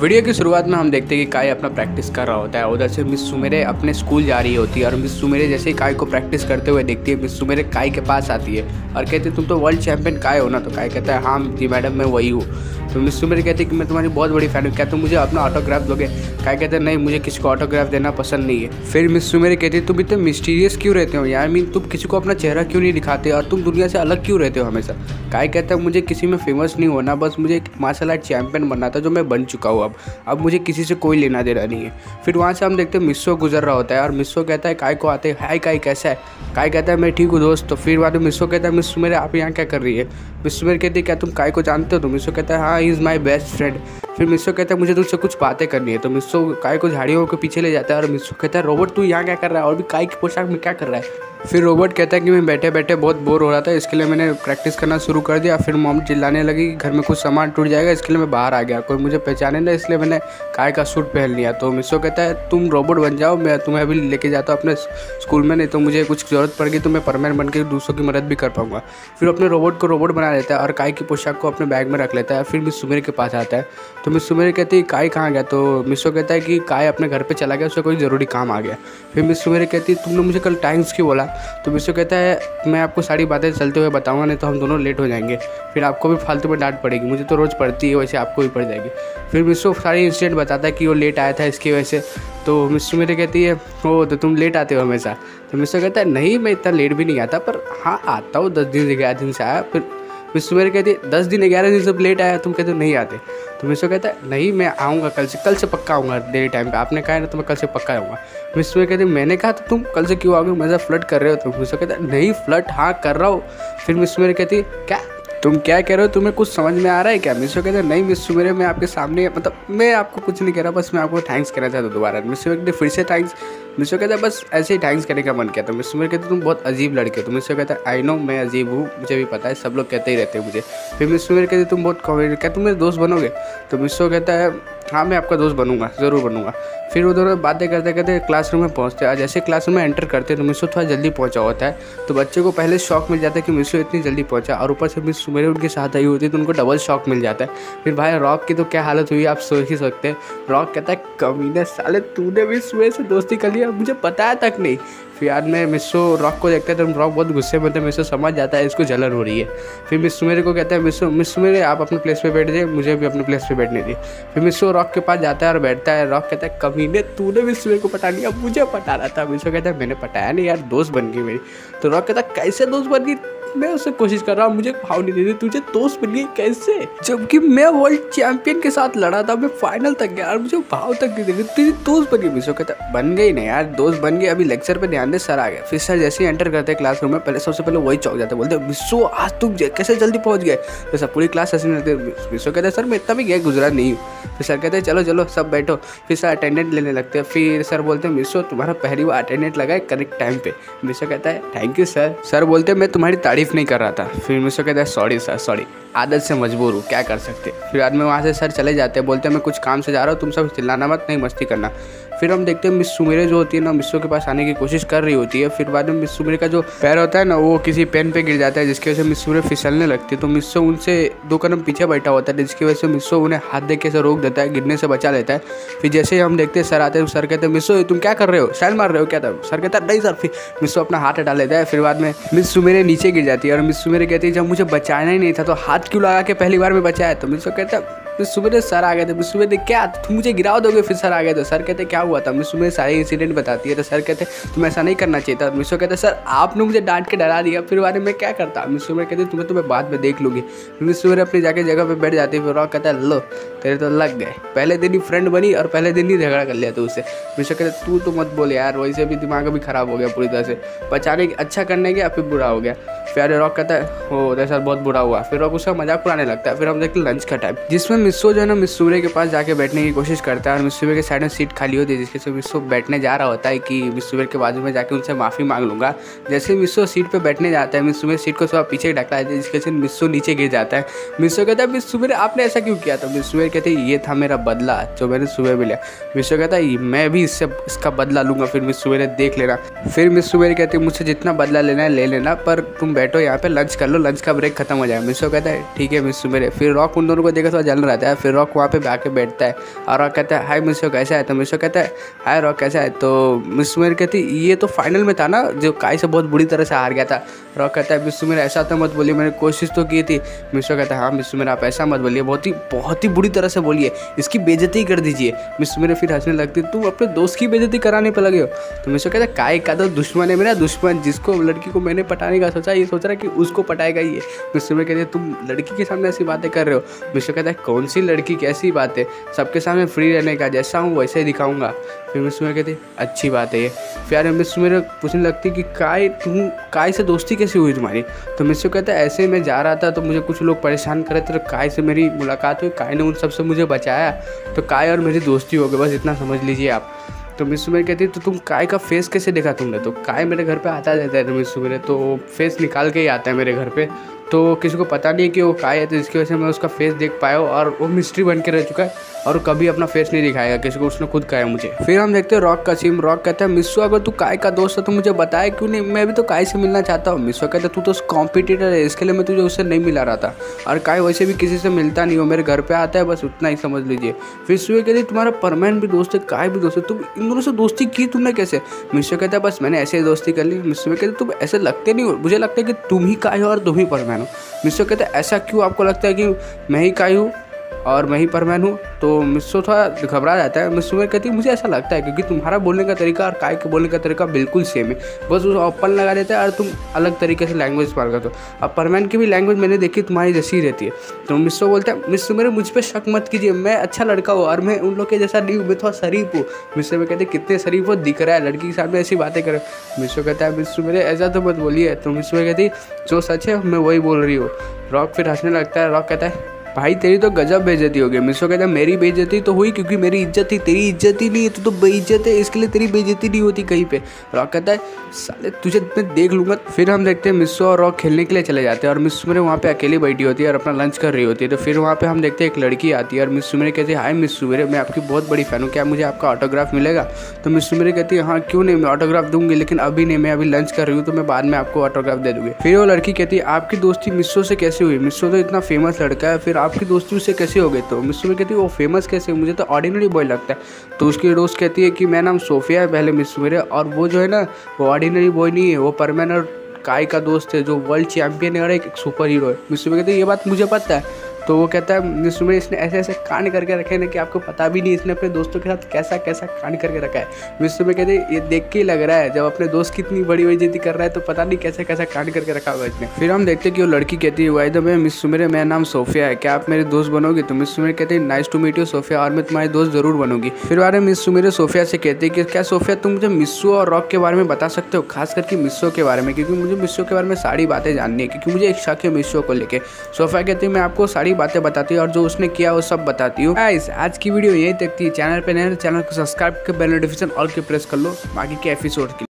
Video की शुरुआत में हम देखते हैं कि काय अपना प्रैक्टिस कर रहा होता है। उधर से मिस सुमेरे अपने स्कूल जा रही होती है और मिस सुमेरे जैसे ही काय को प्रैक्टिस करते हुए देखती है, मिस सुमेरे काय के पास आती है और कहती है तुम तो वर्ल्ड चैंपियन काय हो ना। तो काय कहता है हाँ जी मैडम मैं वही हूँ। तो मिस सुमेरे कहती है कि मैं तुम्हारी बहुत बड़ी फैन हूँ, क्या तुम मुझे अपना ऑटोग्राफ दोगे। काय कहते हैं नहीं मुझे किसी को ऑटोग्राफ देना पसंद नहीं है। फिर मिस सुमेरे कहती है तुम इतने मिस्टीरियस क्यों रहते हो यार, मीन तुम किसी को अपना चेहरा क्यों नहीं दिखाते और तुम दुनिया से अलग क्यों रहते हो हमेशा। काय कहता है मुझे किसी में फेमस नहीं होना, बस मुझे एक मार्शल आर्ट चैंपियन बनना था जो मैं बन चुका हूँ। अब मुझे किसी से कोई लेना देना नहीं है। फिर वहाँ से हम देखते हैं मिस्सो गुजर रहा होता है और मिस्सो कहता है काय को आते हैं हाय काय कैसा है। काय कहता है मैं ठीक हूँ दोस्त। तो फिर बाद में मिस्सो कहता है मिस सुमेरे आप यहाँ क्या कर रही है। मिस सुमेरे कहती है क्या तुम काय को जानते हो। तो मिस्सो कहता है हाँ he is my best friend. फिर मिस्सो कहता है मुझे तुझसे कुछ बातें करनी है। तो मिस्सो काय को झाड़ियों के पीछे ले जाता है और मिस्सो कहता है रोबोट तू यहाँ क्या कर रहा है और भी काय की पोशाक में क्या कर रहा है। फिर रोबोट कहता है कि मैं बैठे बैठे बहुत बोर हो रहा था, इसके लिए मैंने प्रैक्टिस करना शुरू कर दिया। फिर मॉम चिल्लाने लगी घर में कुछ सामान टूट जाएगा, इसके लिए मैं बाहर आ गया, कोई मुझे पहचाने ना इसलिए मैंने काय का सूट पहन लिया। तो मिस्सो कहता है तुम रोबोट बन जाओ, मैं तुम्हें अभी लेके जाता हूँ अपने स्कूल में, नहीं तो मुझे कुछ ज़रूरत पड़ेगी तो मैं परमानेंट बन के दूसरों की मदद भी कर पाऊंगा। फिर अपने रोबोट को रोबोट बना लेता है और काय की पोशाक को अपने बैग में रख लेता है। फिर मिस सुमेरे के पास आता है तो मिस सुमेरे कहती है काय कहाँ गया। तो मिस्सो कहता है कि काय अपने घर पर चला गया, उससे कोई ज़रूरी काम आ गया। फिर मिस सुमेरे कहती है तुमने मुझे कल टाइम्स क्यों बोला। तो मिस्सो कहता है मैं आपको सारी बातें चलते हुए बताऊंगा, नहीं तो हम दोनों लेट हो जाएंगे, फिर आपको भी फालतू में डांट पड़ेगी, मुझे तो रोज़ पड़ती है वैसे आपको भी पड़ जाएगी। फिर मिस्सो सारी इंसिडेंट बताता है कि वो लेट आया था इसकी वजह से। तो मिस्सो मेरे कहती है ओ तो तुम लेट आते हो हमेशा। तो मिस्सो कहता है नहीं मैं इतना लेट भी नहीं आता, पर हाँ आता हूँ 10 दिन 11 दिन से आया। फिर मिस्सो मेरे कहती है 10 दिन 11 दिन से लेट आया, तुम कहते हो नहीं आते। तो मिस्सो कहता है नहीं मैं आऊँगा कल से पक्का आऊँगा देरी टाइम पे, आपने कहा है ना तो मैं कल से पक्का आऊँगा। मिस्सो मेरे कहती है मैंने कहा तो तुम कल से क्यों आओगे, मज़ा फ्लर्ट कर रहे हो। तो मिस्सो कहता है नहीं फ्लर्ट हाँ कर रहा हूँ। फिर मिस्सो मेरे कहती है क्या तुम क्या कह रहे हो, तुम्हें कुछ समझ में आ रहा है क्या। मिस्सो कहते हैं नहीं मिस्सो मेरे मैं आपके सामने मतलब मैं आपको कुछ नहीं कह रहा, बस मैं आपको थैंक्स कहना चाहता हूँ दोबारा। मिस्सो कहते फिर से थैंक्स। मिस्सो कहता है बस ऐसे ही थैंक्स करने का मन किया। तो मिस्सो मेरे कहते तुम बहुत अजीब लड़के हो। तो मिस्सो कहता है आई नो मैं अजीब हूँ, मुझे भी पता है, सब लोग कहते ही रहते हैं मुझे। फिर मिस्सो मेरे कहते तुम बहुत कॉमेडी, क्या तुम मेरे दोस्त बनोगे। तो मिस्सो कहता है हाँ मैं आपका दोस्त बनूंगा, ज़रूर बनूंगा। फिर उधर बातें करते करते क्लासरूम में पहुंचते हैं। जैसे क्लासरूम में एंटर करते हैं तो मिस्सो थोड़ा जल्दी पहुंचा होता है, तो बच्चे को पहले शॉक मिल जाता है कि मिस्सो इतनी जल्दी पहुंचा, और ऊपर से मिस सुमेरे उनके साथ आई होती है तो उनको डबल शॉक मिल जाता है। फिर भाई रॉक की तो क्या हालत हुई आप सोच ही सकते हैं। रॉक कहता है कमीने साले तूने भी सुमेरे से दोस्ती कर लिया, मुझे बताया तक नहीं। फिर बाद में मिस्सो रॉक को देखता है तो रॉक बहुत गुस्से में होता है, मिस्सो समझ जाता है इसको जलन हो रही है। फिर मिस सुमेरे को कहता है मिस सुमेरे आप अपने प्लेस पे बैठ जाइए, मुझे भी अपने प्लेस पे बैठने दिए। फिर मिस्सो रॉक के पास जाता है और बैठता है। रॉक कहता है कमीने तूने मिस सुमेरे को पटा लिया, मुझे पटा रहा था। मिस्सो कहता है मैंने पटाया नहीं यार, दोस्त बन गई मेरी। तो रॉक कहता है कैसे दोस्त बन गई, मैं उससे कोशिश कर रहा हूँ, मुझे भाव नहीं दे रही, तुझे दोस्त बन गई कैसे, जबकि मैं वर्ल्ड चैंपियन के साथ लड़ा था, मैं फाइनल तक गया और मुझे भाव तक नहीं दे रही, तुझे दोस्त बन गई। मिस्सो कहता बन गई नहीं यार, दोस्त बन गई, अभी लेक्चर पे ध्यान दे, सर आ गया। फिर सर जैसे ही एंटर करते हैं क्लासरूम में पहले सबसे पहले वही चौंक जाते, बोलते मिस्सो आज तुम कैसे जल्दी पहुंच गए। तो सब पूरी क्लास हंसने लगते। मिस्सो कहते हैं सर मैं इतना भी गया गुजरा नहीं हूँ। फिर सर कहते हैं चलो चलो सब बैठो। फिर सर अटेंडेंट लेने लगते हैं। फिर सर बोलते हैं मिस्सो तुम्हारा पहली बार अटेंडेंट लगा है करेक्ट टाइम पे। मिस्सो कहता है थैंक यू सर। सर बोलते हैं मैं तुम्हारी तारीफ नहीं कर रहा था। फिर मिस्सो कहता है सॉरी सर सॉरी, आदत से मजबूर हूँ, क्या कर सकते। फिर बाद में वहाँ से सर चले जाते हैं, बोलते हैं मैं कुछ काम से जा रहा हूँ, तुम सब चिल्लाना मत, नहीं मस्ती करना। फिर हम देखते हैं मिस सुमेरे जो होती है ना मिस्सो के पास आने की कोशिश कर रही होती है। फिर बाद में मिस सुमेरे का जो पैर होता है ना वो किसी पेन पे गिर जाता है, जिसकी वजह से मिस सुमेरे फिसलने लगती है। तो मिस्सो उनसे 2 कदम पीछे बैठा होता है, जिसकी वजह से मिस्सो उन्हें हाथ दे के से रोक देता है, गिरने से बचा लेता है। फिर जैसे ही हम देखते हैं सर आते हैं, सर कहते हैं मिस्सो तुम क्या कर रहे हो, स्टाइल मार रहे हो क्या था। सर कहता है नहीं सर। फिर मिस्सो अपना हाथ हटा लेता है। फिर बाद में मिस सुमेरे नीचे गिर जाती है और मिस सुमेरे कहती है जब मुझे बचाना ही नहीं था तो हाथ क्यों लगा के पहली बार में बचाया। तो मिस्सो कहता है मिस सुमेरे सर आ गए थे। मिस सुमेरे क्या तुम मुझे गिरा दोगे। फिर सर आ गए तो सर कहते क्या हुआ था। मिस सुमेरे सारे इंसिडेंट बताती है तो सर कहते तुम ऐसा नहीं करना चाहिए था। मिस्सो कहते सर आपने मुझे डांट के डरा दिया, फिर बारे में क्या करता। मिस सुमेरे कहते तुम्हें तो मैं बाद में देख लूँगी। मिस सुमेरे अपनी जाके जगह पे बैठ जाती है। फिर रॉक कहता है लो तेरे तो लग गए, पहले दिन ही फ्रेंड बनी और पहले दिन ही झगड़ा कर लिया तो उससे। मिस्सो कहते तू तो मत बोल यार, वैसे भी दिमाग भी खराब हो गया पूरी तरह से, बचाने अच्छा करने गया फिर बुरा हो गया। फिर रॉक कहता है हो तेरे साथ बहुत बुरा हुआ। फिर रॉक उसका मजाक उड़ाने लगता है। फिर हम देखते लंच का टाइम, जिसमें मिस्सो जो है ना मिस सुमेरे के पास जाके बैठने की कोशिश करता है और मिस सुमेरे के साइड में सीट खाली होती है, जिसके से मिस्सो बैठने जा रहा होता है कि मिस सुमेरे के बाजू में जाके उनसे माफ़ी मांग लूँगा। जैसे मिस्सो सीट पे बैठने जाता है, मिस सुमेरे सीट को थोड़ा पीछे ढकला देती है, जिसके से मिस्सो नीचे गिर जाता है। मिस्सो कहता है मिस सुमेरे आपने ऐसा क्यों किया। तो मिस सुमेरे कहते हैं ये था मेरा बदला जो मैंने सुबह में लिया। मिस्सो कहता है मैं भी इसका बदला लूँगा, फिर मिस सुमेरे देख लेना। फिर मिस सुमेरे कहती है मुझसे जितना बदला लेना है ले लेना, पर तुम बैठो यहाँ पे लंच कर लो, लंच का ब्रेक खत्म हो जाए। मिस्सो कहता है ठीक है मिस्सू मेरे। फिर रॉक उन दोनों को देखा थोड़ा जल रहता है। फिर रॉक वहाँ पे आके बैठता है और रॉक कहता है हाय मिस्सो कैसा है। तो मिस्सो कहता है हाय रॉक कैसा है। तो मिस्सू मेरे कहती ये तो फाइनल में था ना जो काई से बहुत बुरी तरह से हार गया था। रॉक कहता है मिस्सू मेरे ऐसा तो मत बोलिए, मैंने कोशिश तो की थी। मिस्सो कहता है हाँ मिस्सू मेरे आप ऐसा मत बोलिए, बहुत ही बुरी तरह से बोलिए, इसकी बेइज्जती कर दीजिए। मिस्सू मेरे फिर हंसने लगती तुम अपने दोस्त की बेइज्जती कराने पे लगे हो। तो मिस्सो कहता है काय का तो दुश्मन है मेरा दुश्मन, जिसको लड़की को मैंने पटाने का सोचा ये सोच रहा है कि उसको पटाएगा ये। मिस्सू मेरे कहते हैं तुम लड़की के सामने ऐसी बातें कर रहे हो। मिस्सो कहता है कौन सी लड़की कैसी बात है, सबके सामने फ्री रहने का, जैसा हूँ वैसे ही दिखाऊंगा। फिर मिस्सू मेरे कहते अच्छी बात है ये। फिर मिस्सू मेरे पूछने लगती कि काय से दोस्ती कैसी हुई तुम्हारी। तो मिस्सू कहता है ऐसे मैं जा रहा था तो मुझे कुछ लोग परेशान कर रहे थे, तो काय से मेरी मुलाकात हुई, काय ने उन सबसे मुझे बचाया, तो काय और मेरी दोस्ती हो गई, बस इतना समझ लीजिए आप। तो मिस्सू मेरे कहती तो तुम काय का फेस कैसे देखा तुमने। तो काय मेरे घर पे आता रहता है, तो मिस्सू मेरे तो फेस निकाल के ही आता है मेरे घर पे, तो किसी को पता नहीं कि वो काय है, तो इसकी वजह से मैं उसका फेस देख पाया और वो मिस्ट्री बन के रह चुका है और कभी अपना फेस नहीं दिखाएगा किसी को, उसने खुद कहा है मुझे। फिर हम देखते हैं रॉक का सीन। रॉक कहता है मिस्सू अगर तू काय का दोस्त है तो मुझे बताया क्यों नहीं, मैं भी तो काय से मिलना चाहता हूँ। मिस्सू कहता है तू तो कॉम्पिटिटर है, इसके लिए मैं तुझे उससे नहीं मिला रहा था, और काय वैसे भी किसी से मिलता नहीं हो, मेरे घर पे आता है, बस उतना ही समझ लीजिए। फिर सुबह कहती तुम्हारा परमैन भी दोस्त है, काय भी दोस्त है, तुम इन दोनों से दोस्ती की तुमने कैसे। मिस्सू कहता है बस मैंने ऐसे ही दोस्ती कर ली। मिस्सू कहते तुम ऐसे लगते नहीं हो, मुझे लगता है कि तुम ही काय हो और तुम ही परमैन हो। मिस्सू कहता है ऐसा क्यों आपको लगता है कि मैं ही काय हूँ और मैं ही परमैन हूँ। तो मिस्सू थोड़ा घबरा जाता है। मिस्सू मेरे कहती है मुझे ऐसा लगता है क्योंकि तुम्हारा बोलने का तरीका और काय के बोलने का तरीका बिल्कुल सेम है, बस उस ओपन लगा देता है और तुम अलग तरीके से लैंग्वेज पार करते हो। अब परमैन की भी लैंग्वेज मैंने देखी तुम्हारी जैसी रहती है। तो मिस्सू बोलता है मिस्सू मेरे मुझ पर शक मत कीजिए, मैं अच्छा लड़का हूँ और मैं उन लोग के जैसा नहीं हूँ, मैं थोड़ा शरीफ हूँ। मिस्सू मेरे कहते कितने शरीफ हो दिख रहा है, लड़की के सामने ऐसी बातें करे। मिस्सू कहता है मिस्सू मेरे ऐसा तो मत बोलिए। तो मिस्सू मेरे कहती जो सच है मैं वही बोल रही हूँ। रॉक फिर हंसने लगता है। रॉक कहता है भाई तेरी तो गजब बेइज्जती हो गई। मिस्सू कहता है मेरी बेइज्जती तो हुई क्योंकि मेरी इज्जत थी, तेरी इज्जत ही नहीं है, तू तो बेइज्जत है, इसके लिए तेरी बेइज्जती नहीं होती कहीं पे। रॉक कहता है साले तुझे मैं देख लूँगा। फिर हम देखते हैं मिस्सू और रॉक खेलने के लिए चले जाते हैं और मिस्सू मेरे वहाँ पे अकेली बैठी होती है और अपना लंच कर रही होती है। तो फिर वहाँ पे हम देखते हैं एक लड़की आती है और मिस्सू मेरे कहती है हाय मिस्सू मेरे, मैं आपकी बहुत बड़ी फ़ैन हूँ, क्या मुझे आपका ऑटोग्राफ मिलेगा। तो मिस्सू मेरे कहती है हाँ क्यों नहीं, मैं ऑटोग्राफ दूंगी, लेकिन अभी नहीं, मैं अभी लंच कर रही हूँ, तो मैं बाद में आपको ऑटोग्राफ दे दूँगी। फिर वो लड़की कहती है आपकी दोस्ती मिस्सू से कैसे हुई, मिस्सू तो इतना फेमस लड़का है, फिर आपकी दोस्ती उससे कैसे हो गई। तो मिस्सू मेरे कहती है वो फेमस कैसे, मुझे तो ऑर्डिनरी बॉय लगता है। तो उसकी दोस्त कहती है कि मेरा नाम सोफिया है पहले मिस्सू मेरे, और वो जो है ना वो ऑर्डिनरी बॉय नहीं है, वो परमैन और काय का दोस्त है जो वर्ल्ड चैंपियन है और एक सुपर हीरो है। मिस्सू मेरे कहती है ये बात मुझे पता है। तो वो कहता है मिस्सू मेरे इसने ऐसे ऐसे कांड करके रखे ना कि आपको पता भी नहीं इसने अपने दोस्तों के साथ कैसा कैसा कांड करके रखा है। मिस्सू मेरे कहते हैं ये देख के ही लग रहा है जब अपने दोस्त कितनी बड़ी बेइज्जती कर रहा है तो पता नहीं कैसा कैसा कांड करके रखा होगा इसने। फिर हम देखते हैं कि वो लड़की कहती है वाई द वे मिस्सू मेरे मेरा नाम सोफिया है, क्या आप मेरे दोस्त बनोगे। तो मिस्सू मेरे कहते हैं nice to meet you Sophia, और मैं तुम्हारी दोस्त जरूर बनूंगी। फिर बारे मिस्सू मेरे सोफिया से कहते हैं कि क्या सोफिया तुम मुझे मिस्सू और रॉक के बारे में बता सकते हो, खास करके मिस्सू के बारे में, क्योंकि मुझे मिस्सू के बारे में सारी बातें जाननी है, क्योंकि मुझे एक शक है मिस्सू को लेके। सोफिया कहती है मैं आपको सारी बातें बताती हूँ और जो उसने किया वो सब बताती हूँ। गाइस आज की वीडियो यही तक थी। चैनल पे नए चैनल को सब्सक्राइब कर बेल नोटिफिकेशन ऑल के प्रेस कर लो बाकी के एपिसोड के लिए।